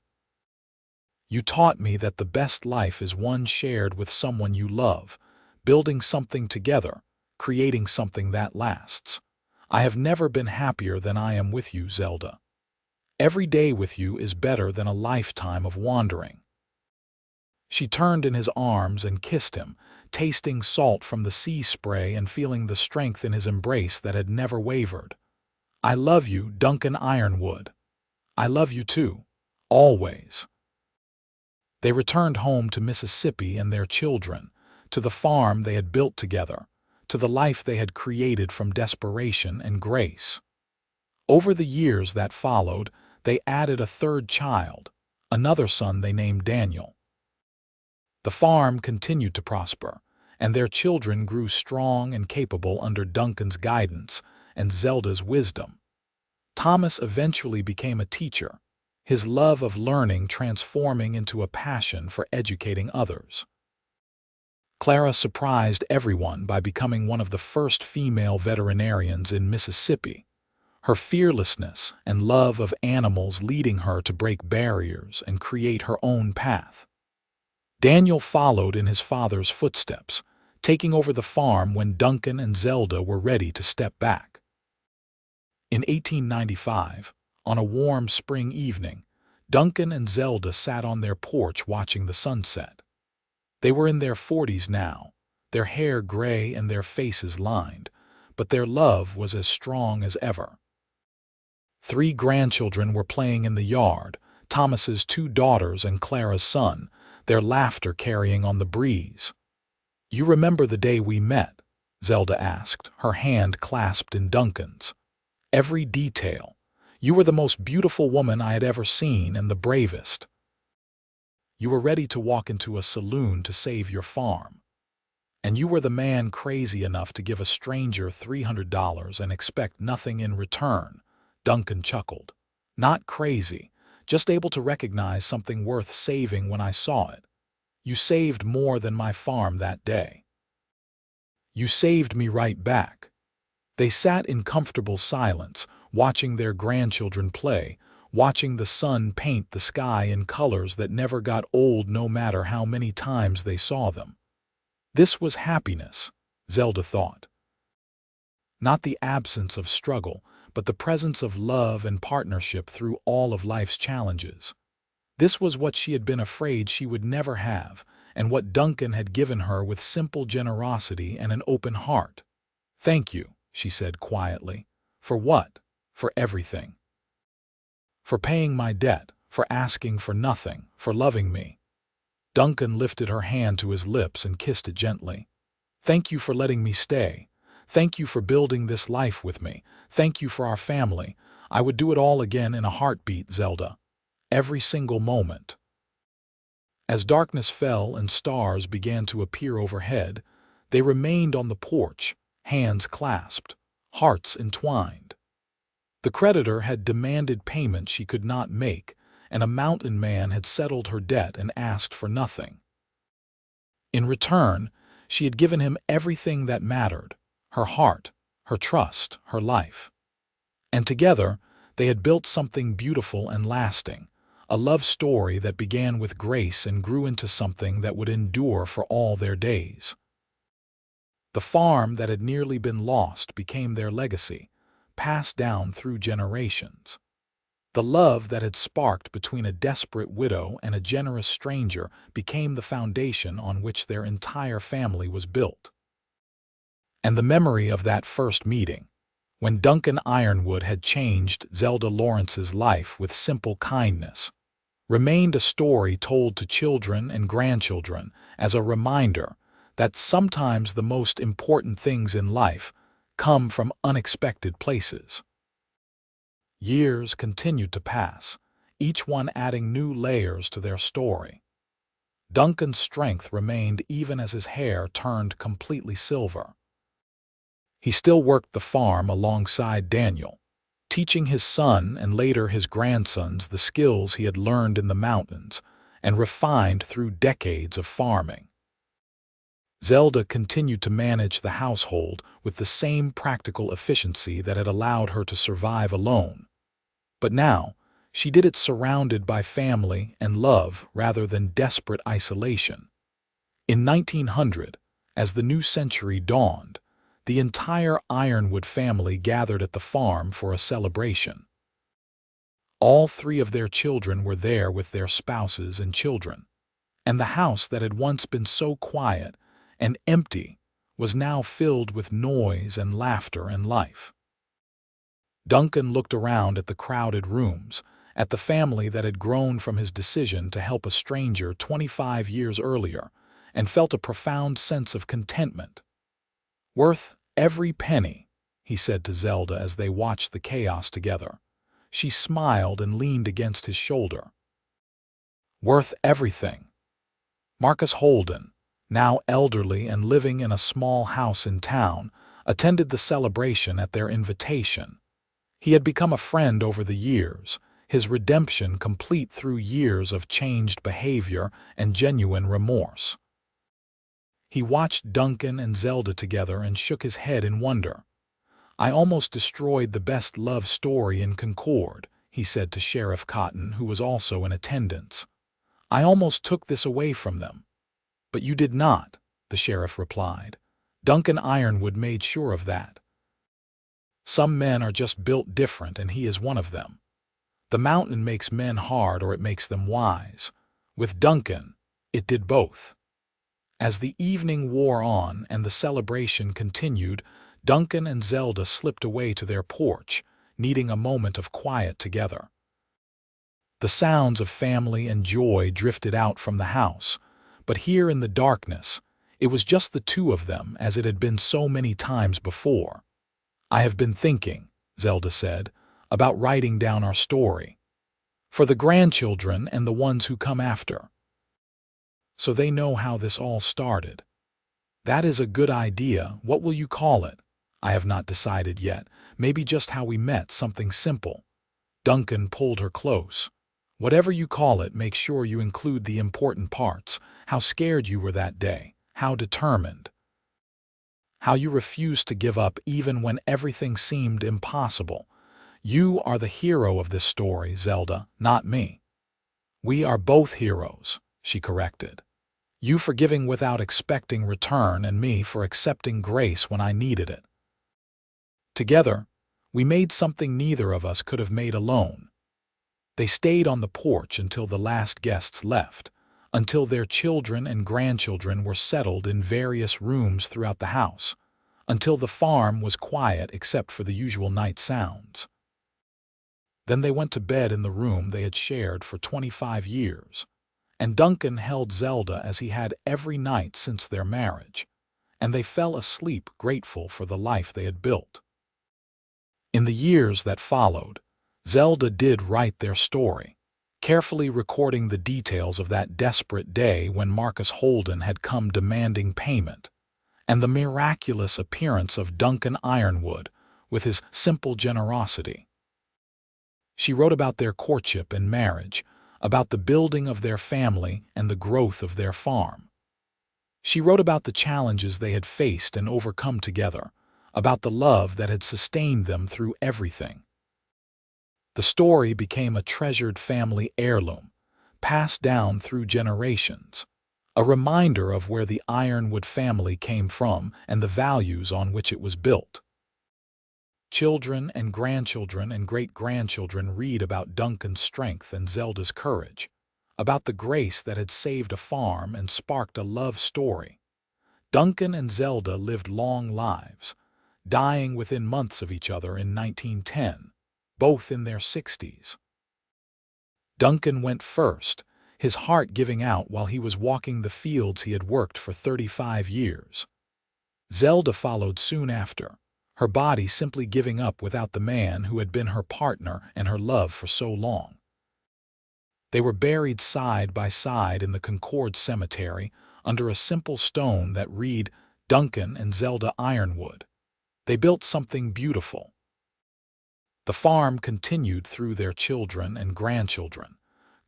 You taught me that the best life is one shared with someone you love, building something together, creating something that lasts. I have never been happier than I am with you, Zelda. Every day with you is better than a lifetime of wandering." She turned in his arms and kissed him, tasting salt from the sea spray and feeling the strength in his embrace that had never wavered. "I love you, Duncan Ironwood. I love you too. Always." They returned home to Mississippi and their children, to the farm they had built together, to the life they had created from desperation and grace. Over the years that followed, they added a third child, another son they named Daniel. The farm continued to prosper, and their children grew strong and capable under Duncan's guidance and Zelda's wisdom. Thomas eventually became a teacher, his love of learning transforming into a passion for educating others. Clara surprised everyone by becoming one of the first female veterinarians in Mississippi, her fearlessness and love of animals leading her to break barriers and create her own path. Daniel followed in his father's footsteps, taking over the farm when Duncan and Zelda were ready to step back. In 1895, on a warm spring evening, Duncan and Zelda sat on their porch watching the sunset. They were in their 40s now, their hair gray and their faces lined, but their love was as strong as ever. 3 grandchildren were playing in the yard, Thomas's 2 daughters and Clara's son, their laughter carrying on the breeze. "You remember the day we met?" Zelda asked, her hand clasped in Duncan's. "Every detail. You were the most beautiful woman I had ever seen and the bravest. You were ready to walk into a saloon to save your farm. And you were the man crazy enough to give a stranger $300 and expect nothing in return." Duncan chuckled. "Not crazy, just able to recognize something worth saving when I saw it. You saved more than my farm that day." "You saved me right back." They sat in comfortable silence, watching their grandchildren play, watching the sun paint the sky in colors that never got old no matter how many times they saw them. This was happiness, Zelda thought. Not the absence of struggle, but the presence of love and partnership through all of life's challenges. This was what she had been afraid she would never have, and what Duncan had given her with simple generosity and an open heart. "Thank you," she said quietly. "For what?" "For everything. For paying my debt, for asking for nothing, for loving me." Duncan lifted her hand to his lips and kissed it gently. "Thank you for letting me stay. Thank you for building this life with me. Thank you for our family. I would do it all again in a heartbeat, Zelda. Every single moment." As darkness fell and stars began to appear overhead, they remained on the porch, hands clasped, hearts entwined. The creditor had demanded payment she could not make, and a mountain man had settled her debt and asked for nothing. In return, she had given him everything that mattered, her heart, her trust, her life. And together, they had built something beautiful and lasting, a love story that began with grace and grew into something that would endure for all their days. The farm that had nearly been lost became their legacy, passed down through generations. The love that had sparked between a desperate widow and a generous stranger became the foundation on which their entire family was built. And the memory of that first meeting, when Duncan Ironwood had changed Zelda Lawrence's life with simple kindness, remained a story told to children and grandchildren as a reminder that sometimes the most important things in life come from unexpected places. Years continued to pass, each one adding new layers to their story. Duncan's strength remained even as his hair turned completely silver. He still worked the farm alongside Daniel, teaching his son and later his grandsons the skills he had learned in the mountains and refined through decades of farming. Zelda continued to manage the household with the same practical efficiency that had allowed her to survive alone. But now, she did it surrounded by family and love rather than desperate isolation. In 1900, as the new century dawned, the entire Ironwood family gathered at the farm for a celebration. All three of their children were there with their spouses and children, and the house that had once been so quiet and empty was now filled with noise and laughter and life. Duncan looked around at the crowded rooms, at the family that had grown from his decision to help a stranger 25 years earlier, and felt a profound sense of contentment. "Worth every penny," he said to Zelda as they watched the chaos together. She smiled and leaned against his shoulder. "Worth everything." Marcus Holden, now elderly and living in a small house in town, attended the celebration at their invitation. He had become a friend over the years, his redemption complete through years of changed behavior and genuine remorse. He watched Duncan and Zelda together and shook his head in wonder. "I almost destroyed the best love story in Concord," he said to Sheriff Cotton, who was also in attendance. "I almost took this away from them." "But you did not," the sheriff replied. "Duncan Ironwood made sure of that. Some men are just built different, and he is one of them. The mountain makes men hard or it makes them wise. With Duncan, it did both." As the evening wore on and the celebration continued, Duncan and Zelda slipped away to their porch, needing a moment of quiet together. The sounds of family and joy drifted out from the house, but here in the darkness, it was just the two of them as it had been so many times before. "I have been thinking," Zelda said, "about writing down our story. For the grandchildren and the ones who come after. So they know how this all started." "That is a good idea. What will you call it?" "I have not decided yet. Maybe just how we met, something simple." Duncan pulled her close. "Whatever you call it, make sure you include the important parts. How scared you were that day. How determined. How you refused to give up even when everything seemed impossible. You are the hero of this story, Zelda, not me." "We are both heroes," she corrected. "You for giving without expecting return and me for accepting grace when I needed it. Together, we made something neither of us could have made alone." They stayed on the porch until the last guests left, until their children and grandchildren were settled in various rooms throughout the house, until the farm was quiet except for the usual night sounds. Then they went to bed in the room they had shared for 25 years, and Duncan held Zelda as he had every night since their marriage, and they fell asleep grateful for the life they had built. In the years that followed, Zelda did write their story, carefully recording the details of that desperate day when Marcus Holden had come demanding payment, and the miraculous appearance of Duncan Ironwood with his simple generosity. She wrote about their courtship and marriage, about the building of their family and the growth of their farm. She wrote about the challenges they had faced and overcome together, about the love that had sustained them through everything. The story became a treasured family heirloom, passed down through generations, a reminder of where the Ironwood family came from and the values on which it was built. Children and grandchildren and great-grandchildren read about Duncan's strength and Zelda's courage, about the grace that had saved a farm and sparked a love story. Duncan and Zelda lived long lives, dying within months of each other in 1910, both in their 60s. Duncan went first, his heart giving out while he was walking the fields he had worked for 35 years. Zelda followed soon after, her body simply giving up without the man who had been her partner and her love for so long. They were buried side by side in the Concord Cemetery under a simple stone that read Duncan and Zelda Ironwood. They built something beautiful. The farm continued through their children and grandchildren,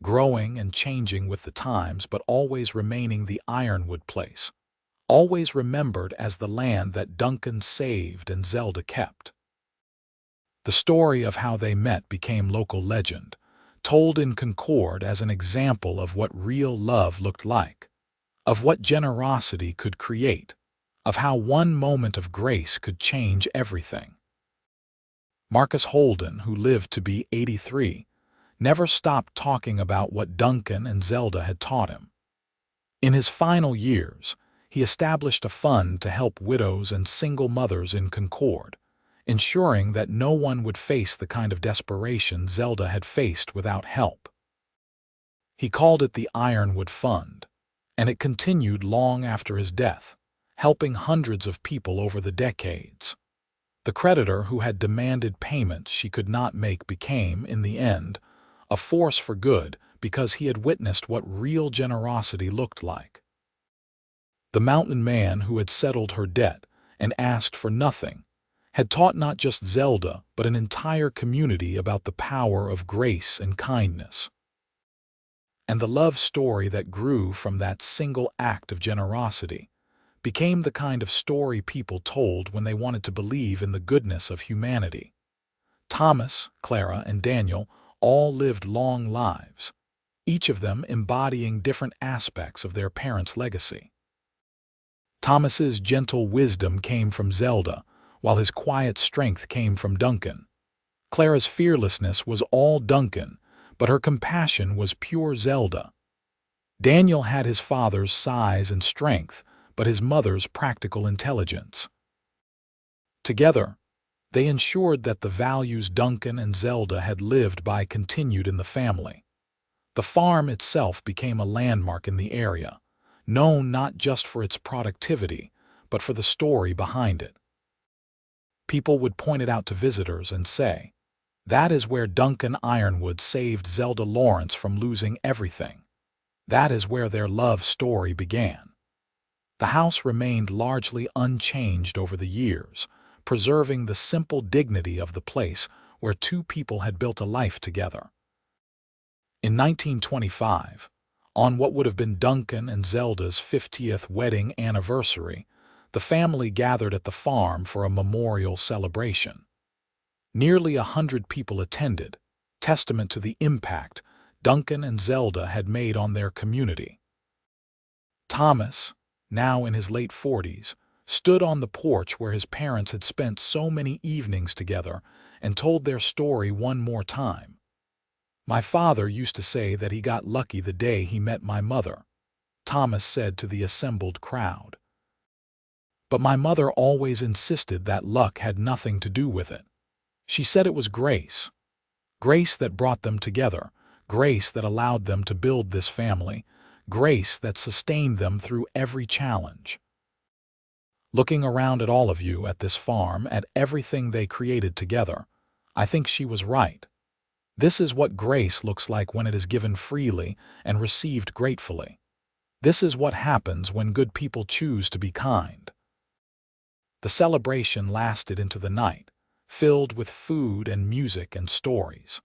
growing and changing with the times but always remaining the Ironwood place, always remembered as the land that Duncan saved and Zelda kept. The story of how they met became local legend, told in Concord as an example of what real love looked like, of what generosity could create, of how one moment of grace could change everything. Marcus Holden, who lived to be 83, never stopped talking about what Duncan and Zelda had taught him. In his final years, he established a fund to help widows and single mothers in Concord, ensuring that no one would face the kind of desperation Zelda had faced without help. He called it the Ironwood Fund, and it continued long after his death, helping hundreds of people over the decades. The creditor who had demanded payment she could not make became, in the end, a force for good because he had witnessed what real generosity looked like. The mountain man who had settled her debt and asked for nothing had taught not just Zelda but an entire community about the power of grace and kindness. And the love story that grew from that single act of generosity became the kind of story people told when they wanted to believe in the goodness of humanity. Thomas, Clara, and Daniel all lived long lives, each of them embodying different aspects of their parents' legacy. Thomas's gentle wisdom came from Zelda, while his quiet strength came from Duncan. Clara's fearlessness was all Duncan, but her compassion was pure Zelda. Daniel had his father's size and strength, but his mother's practical intelligence. Together, they ensured that the values Duncan and Zelda had lived by continued in the family. The farm itself became a landmark in the area, known not just for its productivity, but for the story behind it. People would point it out to visitors and say, "That is where Duncan Ironwood saved Zelda Lawrence from losing everything. That is where their love story began." The house remained largely unchanged over the years, preserving the simple dignity of the place where two people had built a life together. In 1925, on what would have been Duncan and Zelda's 50th wedding anniversary, the family gathered at the farm for a memorial celebration. Nearly 100 people attended, testament to the impact Duncan and Zelda had made on their community. Thomas, now in his late 40s, stood on the porch where his parents had spent so many evenings together and told their story one more time. "My father used to say that he got lucky the day he met my mother," Thomas said to the assembled crowd. "But my mother always insisted that luck had nothing to do with it. She said it was grace. Grace that brought them together, grace that allowed them to build this family, grace that sustained them through every challenge." Looking around at all of you at this farm, at everything they created together, I think she was right. This is what grace looks like when it is given freely and received gratefully. This is what happens when good people choose to be kind. The celebration lasted into the night, filled with food and music and stories.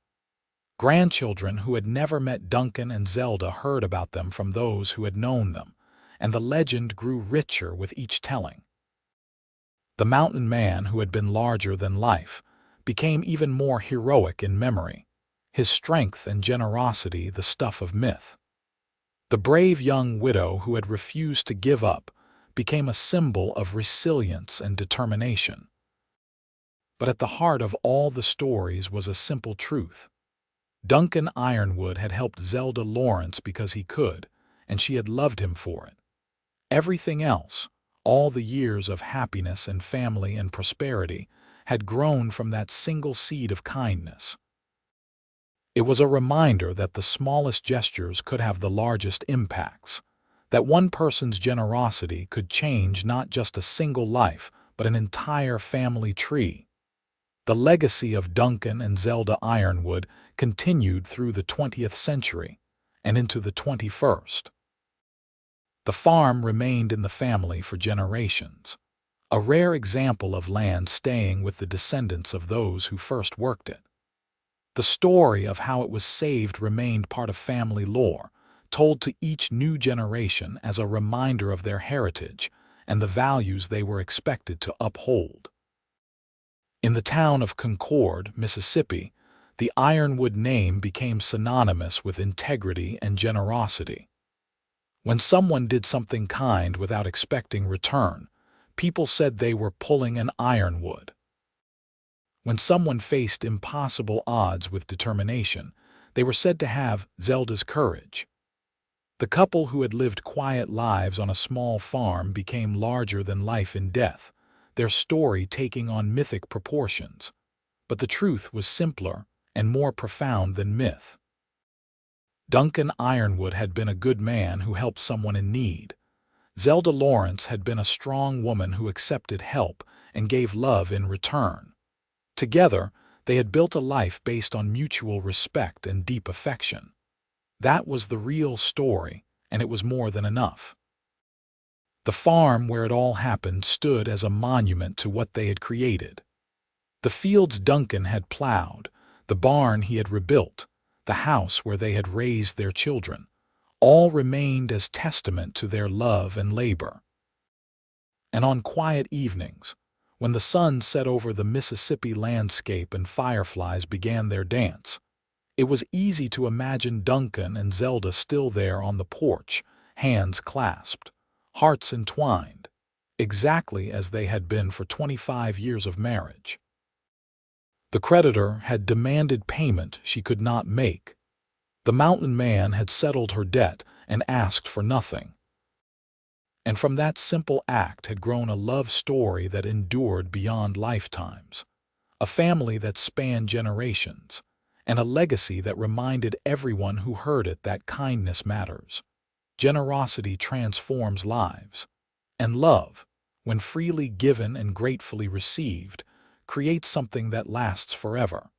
Grandchildren who had never met Duncan and Zelda heard about them from those who had known them, and the legend grew richer with each telling. The mountain man who had been larger than life became even more heroic in memory, his strength and generosity the stuff of myth. The brave young widow who had refused to give up became a symbol of resilience and determination. But at the heart of all the stories was a simple truth. Duncan Ironwood had helped Zelda Lawrence because he could, and she had loved him for it. Everything else, all the years of happiness and family and prosperity, had grown from that single seed of kindness. It was a reminder that the smallest gestures could have the largest impacts, that one person's generosity could change not just a single life, but an entire family tree. The legacy of Duncan and Zelda Ironwood continued through the 20th century, and into the 21st. The farm remained in the family for generations, a rare example of land staying with the descendants of those who first worked it. The story of how it was saved remained part of family lore, told to each new generation as a reminder of their heritage and the values they were expected to uphold. In the town of Concord, Mississippi, the Ironwood name became synonymous with integrity and generosity. When someone did something kind without expecting return, people said they were pulling an ironwood. When someone faced impossible odds with determination, they were said to have Zelda's courage. The couple who had lived quiet lives on a small farm became larger than life in death, their story taking on mythic proportions. But the truth was simpler and more profound than myth. Duncan Ironwood had been a good man who helped someone in need. Zelda Lawrence had been a strong woman who accepted help and gave love in return. Together, they had built a life based on mutual respect and deep affection. That was the real story, and it was more than enough. The farm where it all happened stood as a monument to what they had created. The fields Duncan had plowed, the barn he had rebuilt, the house where they had raised their children, all remained as testament to their love and labor. And on quiet evenings, when the sun set over the Mississippi landscape and fireflies began their dance, it was easy to imagine Duncan and Zelda still there on the porch, hands clasped, hearts entwined, exactly as they had been for 25 years of marriage. The creditor had demanded payment she could not make. The mountain man had settled her debt and asked for nothing. And from that simple act had grown a love story that endured beyond lifetimes, a family that spanned generations, and a legacy that reminded everyone who heard it that kindness matters. Generosity transforms lives, and love, when freely given and gratefully received, creates something that lasts forever.